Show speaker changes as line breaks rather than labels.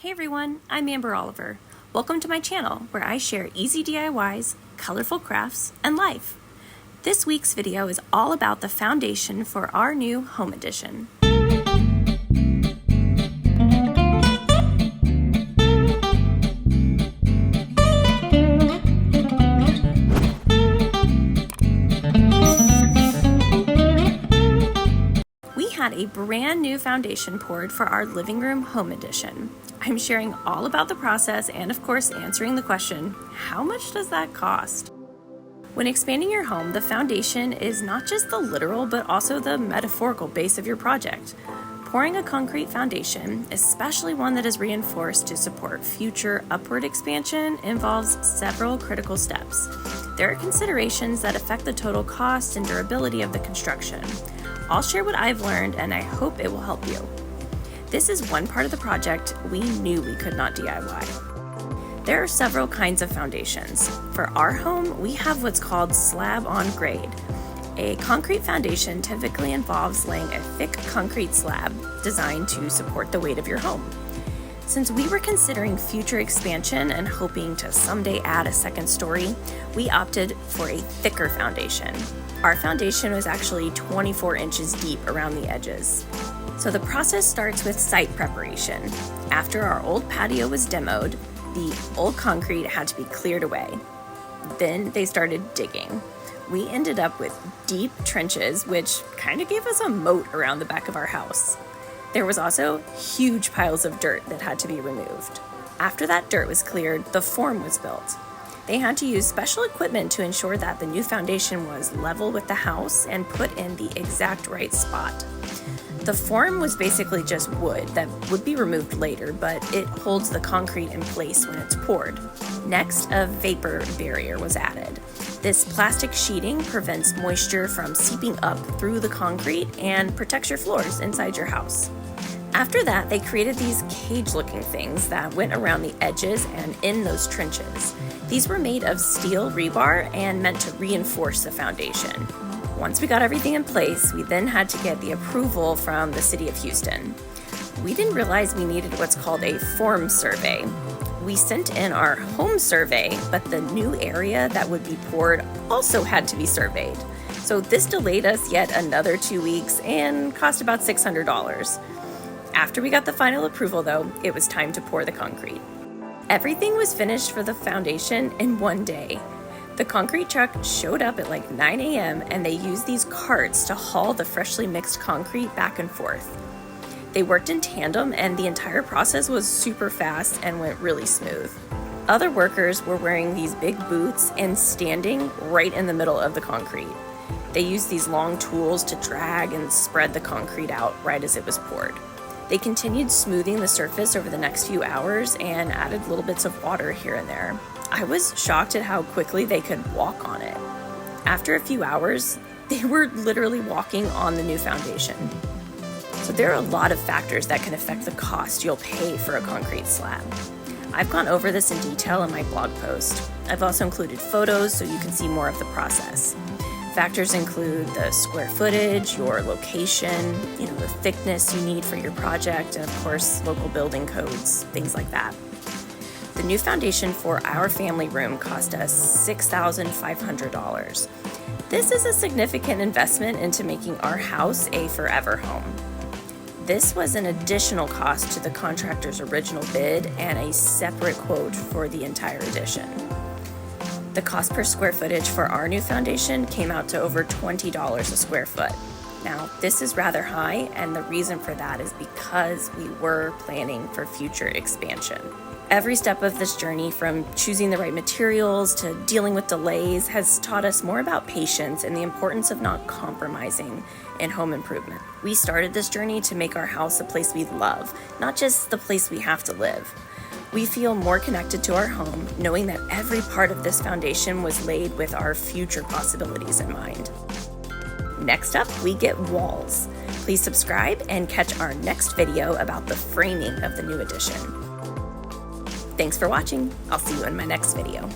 Hey everyone, I'm Amber Oliver. Welcome to my channel where I share easy DIYs, colorful crafts, and life. This week's video is all about the foundation for our new home edition. We had a brand new foundation poured for our living room home edition. I'm sharing all about the process and of course answering the question, how much does that cost? When expanding your home, the foundation is not just the literal but also the metaphorical base of your project. Pouring a concrete foundation, especially one that is reinforced to support future upward expansion, involves several critical steps. There are considerations that affect the total cost and durability of the construction. I'll share what I've learned and I hope it will help you. This is one part of the project we knew we could not DIY. There are several kinds of foundations. For our home, we have what's called slab on grade. A concrete foundation typically involves laying a thick concrete slab designed to support the weight of your home. Since we were considering future expansion and hoping to someday add a second story, we opted for a thicker foundation. Our foundation was actually 24 inches deep around the edges. So the process starts with site preparation. After our old patio was demoed, the old concrete had to be cleared away. Then they started digging. We ended up with deep trenches, which kind of gave us a moat around the back of our house. There was also huge piles of dirt that had to be removed. After that dirt was cleared, the form was built. They had to use special equipment to ensure that the new foundation was level with the house and put in the exact right spot. The form was basically just wood that would be removed later, but it holds the concrete in place when it's poured. Next, a vapor barrier was added. This plastic sheeting prevents moisture from seeping up through the concrete and protects your floors inside your house. After that, they created these cage-looking things that went around the edges and in those trenches. These were made of steel rebar and meant to reinforce the foundation. Once we got everything in place, we then had to get the approval from the city of Houston. We didn't realize we needed what's called a form survey. We sent in our home survey, but the new area that would be poured also had to be surveyed. So this delayed us yet another 2 weeks and cost about $600. After we got the final approval though, it was time to pour the concrete. Everything was finished for the foundation in one day. The concrete truck showed up at like 9 a.m. and they used these carts to haul the freshly mixed concrete back and forth. They worked in tandem and the entire process was super fast and went really smooth. Other workers were wearing these big boots and standing right in the middle of the concrete. They used these long tools to drag and spread the concrete out right as it was poured. They continued smoothing the surface over the next few hours and added little bits of water here and there. I was shocked at how quickly they could walk on it. After a few hours, they were literally walking on the new foundation. So there are a lot of factors that can affect the cost you'll pay for a concrete slab. I've gone over this in detail in my blog post. I've also included photos so you can see more of the process. Factors include the square footage, your location, the thickness you need for your project, and of course, local building codes, things like that. The new foundation for our family room cost us $6,500. This is a significant investment into making our house a forever home. This was an additional cost to the contractor's original bid and a separate quote for the entire addition. The cost per square footage for our new foundation came out to over $20 a square foot. Now, this is rather high, and the reason for that is because we were planning for future expansion. Every step of this journey, from choosing the right materials to dealing with delays, has taught us more about patience and the importance of not compromising in home improvement. We started this journey to make our house a place we love, not just the place we have to live. We feel more connected to our home, knowing that every part of this foundation was laid with our future possibilities in mind. Next up, we get walls. Please subscribe and catch our next video about the framing of the new addition. Thanks for watching. I'll see you in my next video.